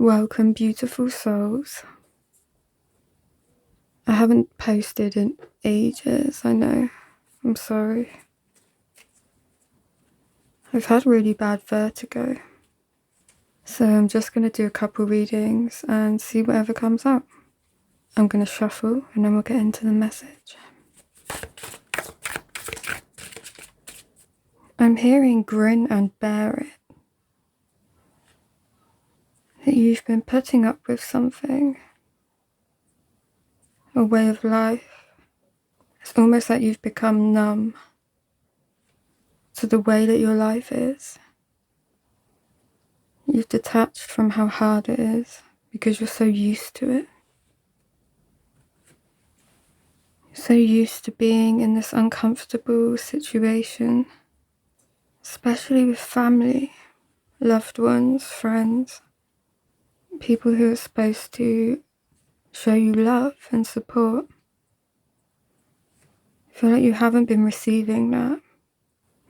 Welcome, beautiful souls. I haven't posted in ages, I know. I'm sorry. I've had really bad vertigo. So I'm just going to do a couple readings and see whatever comes up. I'm going to shuffle and then we'll get into the message. I'm hearing grin and bear it. That you've been putting up with something. A way of life. It's almost like you've become numb to the way that your life is. You've detached from how hard it is because you're so used to it. You're so used to being in this uncomfortable situation, especially with family, loved ones, friends, people who are supposed to show you love and support. I feel like you haven't been receiving that,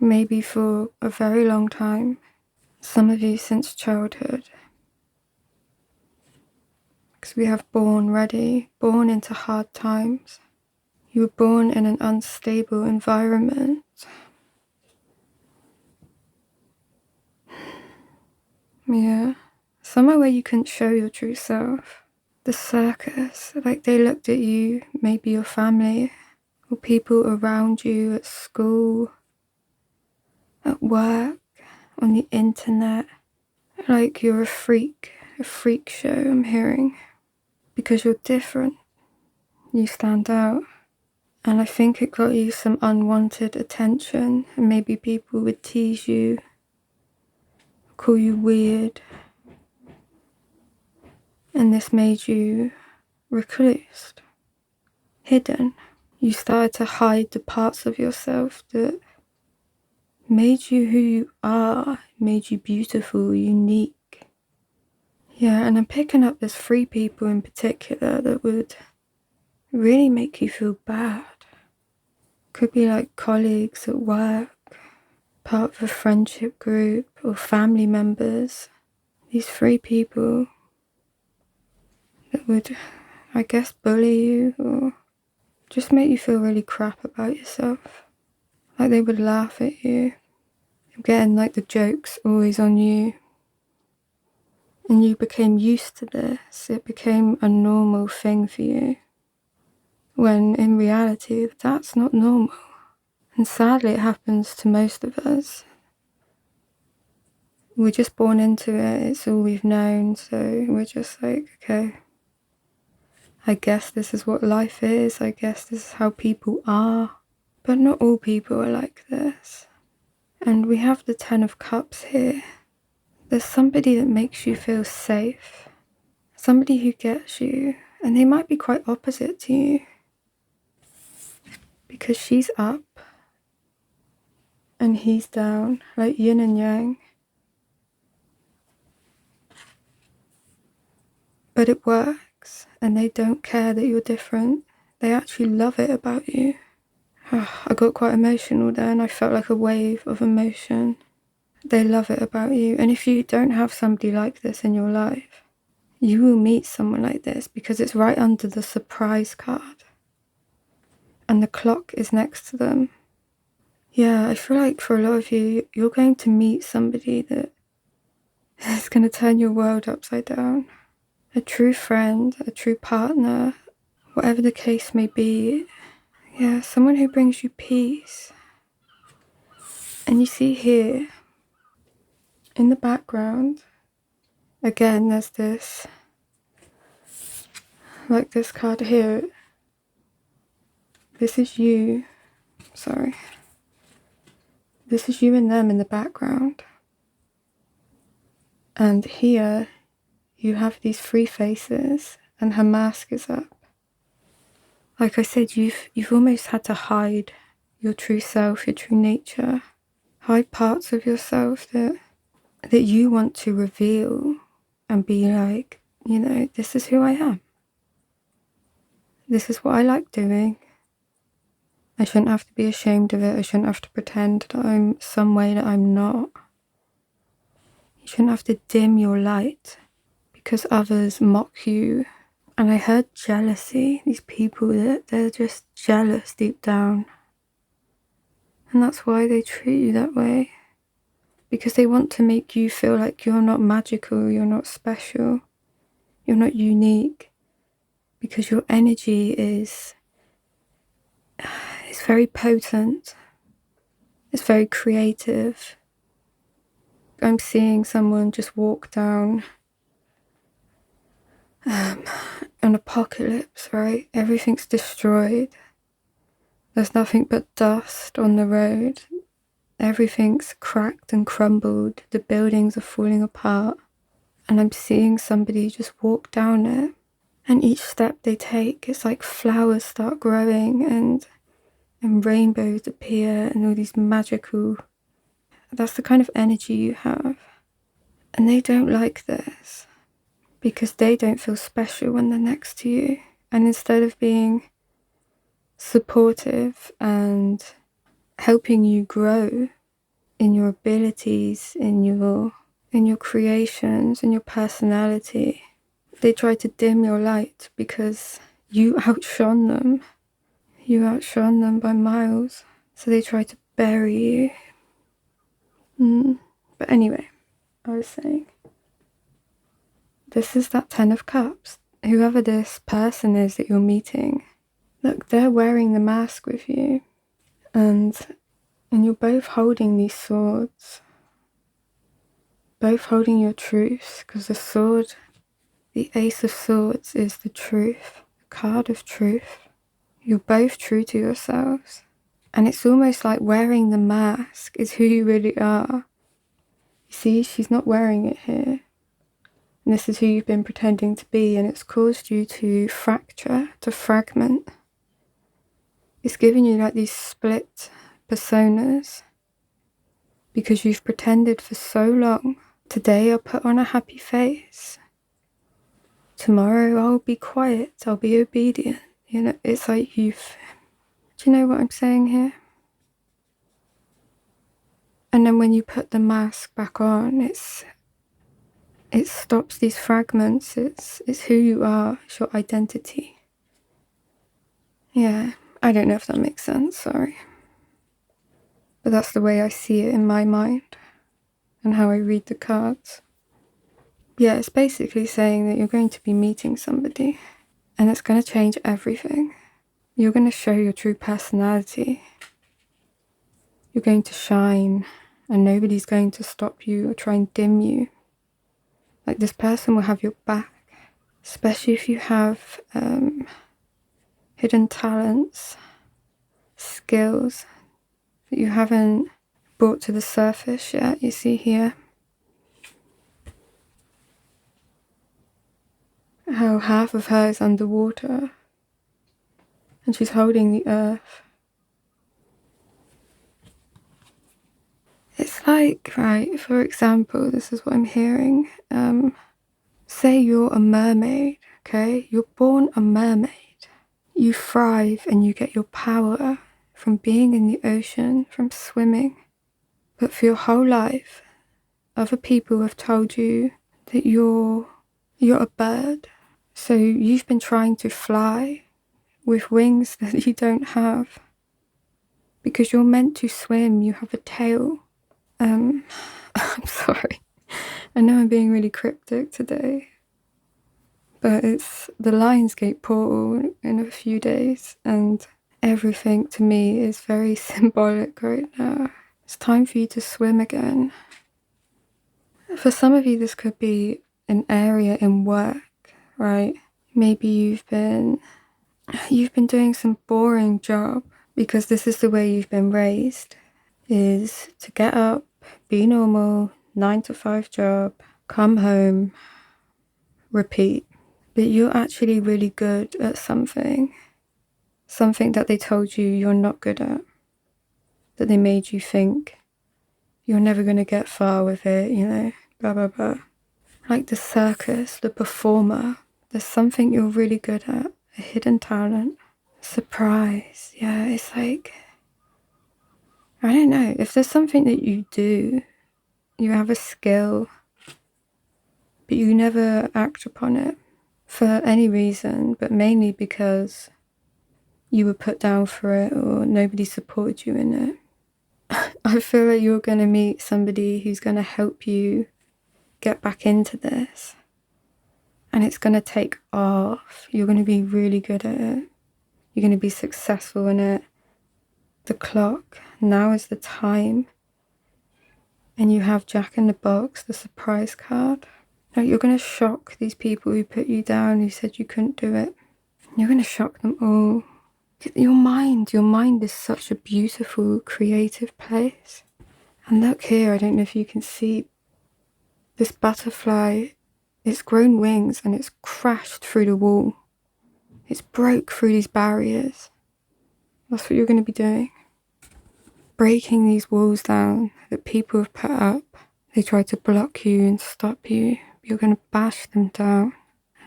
maybe for a very long time, some of you since childhood. Because we have born ready, born into hard times. You were born in an unstable environment. Yeah, somewhere where you couldn't show your true self. The circus, like they looked at you, maybe your family, or people around you at school, at work, on the internet, like you're a freak show, I'm hearing. Because you're different, you stand out. And I think it got you some unwanted attention, and maybe people would tease you, call you weird, and this made you reclused, hidden. You started to hide the parts of yourself that made you who you are, made you beautiful, unique. Yeah, and I'm picking up there's 3 people in particular that would really make you feel bad. Could be like colleagues at work, part of a friendship group, or family members. These 3 people that would, I guess, bully you or just make you feel really crap about yourself. Like they would laugh at you. Again, like the joke's always on you. And you became used to this. It became a normal thing for you. When in reality, that's not normal. And sadly, it happens to most of us. We're just born into it. It's all we've known. So we're just like, okay, I guess this is what life is. I guess this is how people are. But not all people are like this. And we have the 10 of Cups here. There's somebody that makes you feel safe. Somebody who gets you. And they might be quite opposite to you. Because she's up. And he's down. Like yin and yang. But it works. And they don't care that you're different. They actually love it about you. I got quite emotional there and I felt like a wave of emotion. They love it about you. And if you don't have somebody like this in your life, you will meet someone like this because it's right under the surprise card. And the clock is next to them. Yeah, I feel like for a lot of you, you're going to meet somebody that is going to turn your world upside down. A true friend, a true partner, whatever the case may be. Yeah, someone who brings you peace. And you see here, in the background, again, there's this, like this card here. This is you. Sorry. This is you and them in the background. And here, you have these 3 faces, and her mask is up. Like I said, you've almost had to hide your true self, your true nature. Hide parts of yourself that you want to reveal and be like, you know, this is who I am. This is what I like doing. I shouldn't have to be ashamed of it. I shouldn't have to pretend that I'm some way that I'm not. You shouldn't have to dim your light because others mock you. And I heard jealousy, these people that they're just jealous deep down. And that's why they treat you that way. Because they want to make you feel like you're not magical, you're not special, you're not unique. Because your energy is very potent. It's very creative. I'm seeing someone just walk down an apocalypse, right? Everything's destroyed. There's nothing but dust on the road. Everything's cracked and crumbled. The buildings are falling apart. And I'm seeing somebody just walk down it. And each step they take, it's like flowers start growing and rainbows appear and all these magical... That's the kind of energy you have. And they don't like this because they don't feel special when they're next to you. And instead of being supportive and helping you grow in your abilities, in your creations, in your personality, they try to dim your light because you outshone them. You outshone them by miles. So they try to bury you. But anyway, I was saying, this is that 10 of Cups. Whoever this person is that you're meeting, look, they're wearing the mask with you. And you're both holding these swords. Both holding your truths. Because the sword, the Ace of Swords, is the truth. The card of truth. You're both true to yourselves. And it's almost like wearing the mask is who you really are. You see, she's not wearing it here. And this is who you've been pretending to be, and it's caused you to fracture, to fragment. It's given you like these split personas because you've pretended for so long. Today I'll put on a happy face. Tomorrow I'll be quiet, I'll be obedient. You know, it's like you've... Do you know what I'm saying here? And then when you put the mask back on, it stops these fragments. It's who you are. It's your identity. Yeah, I don't know if that makes sense, sorry. But that's the way I see it in my mind and how I read the cards. Yeah, it's basically saying that you're going to be meeting somebody and it's going to change everything. You're going to show your true personality. You're going to shine and nobody's going to stop you or try and dim you. Like, this person will have your back, especially if you have hidden talents, skills that you haven't brought to the surface yet. You see here how half of her is underwater and she's holding the earth. It's like, right, for example, this is what I'm hearing. Say you're a mermaid, okay? You're born a mermaid. You thrive and you get your power from being in the ocean, from swimming. But for your whole life, other people have told you that you're a bird. So you've been trying to fly with wings that you don't have. Because you're meant to swim, you have a tail. I'm sorry. I know I'm being really cryptic today. But it's the Lionsgate portal in a few days, and everything to me is very symbolic right now. It's time for you to swim again. For some of you, this could be an area in work, right? Maybe you've been doing some boring job because this is the way you've been raised, is to get up, be normal, 9 to 5 job, come home, repeat. But you're actually really good at something that they told you you're not good at, that they made you think you're never going to get far with it, you know, blah, blah, blah. Like the circus, the performer, there's something you're really good at, a hidden talent. Surprise, yeah, it's like, I don't know, if there's something that you do, you have a skill, but you never act upon it for any reason, but mainly because you were put down for it or nobody supported you in it. I feel like you're going to meet somebody who's going to help you get back into this. And it's going to take off. You're going to be really good at it. You're going to be successful in it. The clock, now is the time. And you have Jack in the Box, the surprise card. Now you're going to shock these people who put you down, who said you couldn't do it. You're going to shock them all. Your mind is such a beautiful, creative place. And look here, I don't know if you can see this butterfly. It's grown wings and it's crashed through the wall. It's broke through these barriers. That's what you're going to be doing. Breaking these walls down that people have put up. They try to block you and stop you. You're going to bash them down.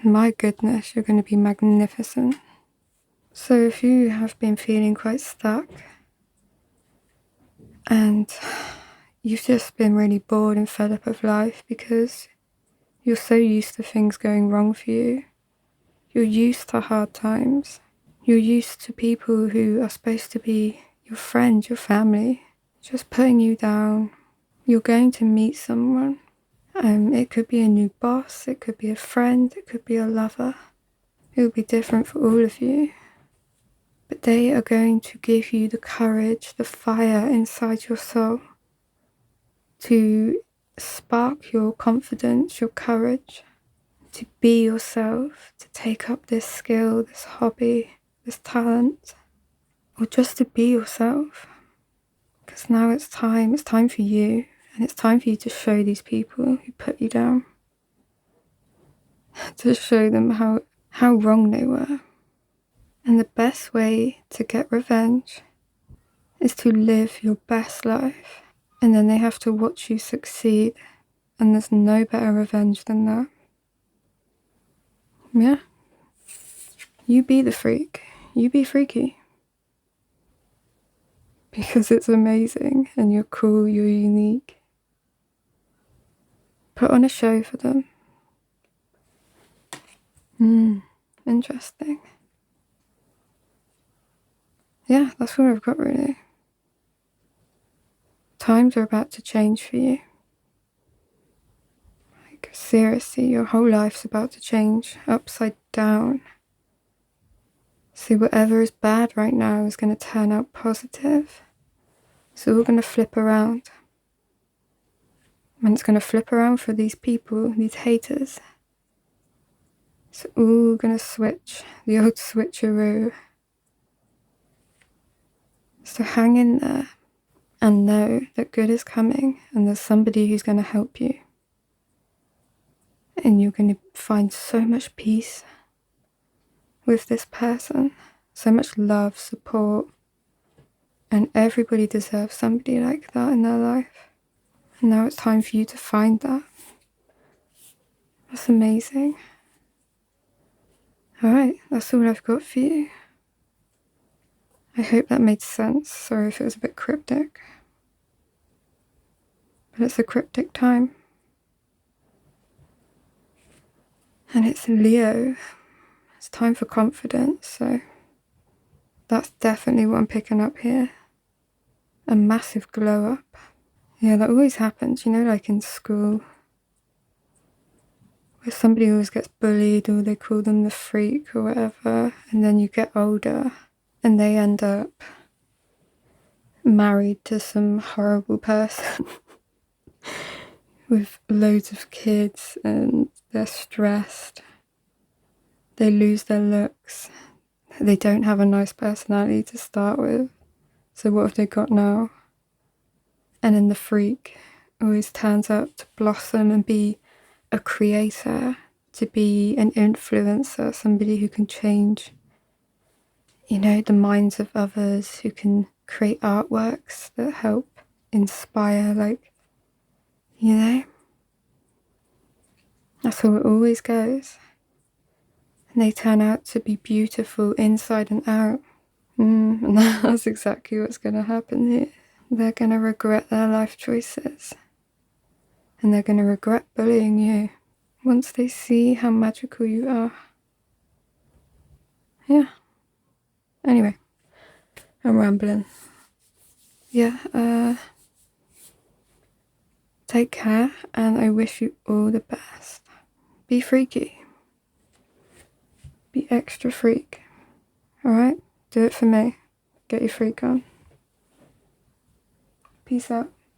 And my goodness, you're going to be magnificent. So if you have been feeling quite stuck and you've just been really bored and fed up of life because you're so used to things going wrong for you. You're used to hard times. You're used to people who are supposed to be your friend, your family, just putting you down. You're going to meet someone. It could be a new boss, it could be a friend, it could be a lover. It will be different for all of you. But they are going to give you the courage, the fire inside your soul to spark your confidence, your courage, to be yourself, to take up this skill, this hobby, this talent, or just to be yourself. Because now it's time for you, and it's time for you to show these people who put you down, to show them how wrong they were. And the best way to get revenge is to live your best life, and then they have to watch you succeed, and there's no better revenge than that. Yeah. You be the freak. You be freaky. Because it's amazing and you're cool, you're unique. Put on a show for them. Interesting. Yeah, that's what I've got really. Times are about to change for you. Like, seriously, your whole life's about to change upside down. So whatever is bad right now is going to turn out positive. So we're going to flip around. And it's going to flip around for these people, these haters. It's all going to switch, the old switcheroo. So hang in there and know that good is coming and there's somebody who's going to help you. And you're going to find so much peace with this person, so much love, support. And everybody deserves somebody like that in their life. And now it's time for you to find that. That's amazing. Alright, that's all I've got for you. I hope that made sense. Sorry if it was a bit cryptic. But it's a cryptic time. And it's Leo. It's time for confidence, so that's definitely what I'm picking up here. A massive glow up. Yeah, that always happens, like in school. Where somebody always gets bullied or they call them the freak or whatever. And then you get older and they end up married to some horrible person with loads of kids and they're stressed. They lose their looks. They don't have a nice personality to start with. So what have they got now? And then the freak always turns out to blossom and be a creator, to be an influencer, somebody who can change, the minds of others, who can create artworks that help inspire, that's how it always goes. And they turn out to be beautiful inside and out. And that's exactly what's going to happen here. They're going to regret their life choices. And they're going to regret bullying you. once they see how magical you are. Yeah. Anyway, I'm rambling. Yeah, take care, and I wish you all the best. Be freaky. Be extra freak. Alright? Do it for me. Get your freak on. Peace out.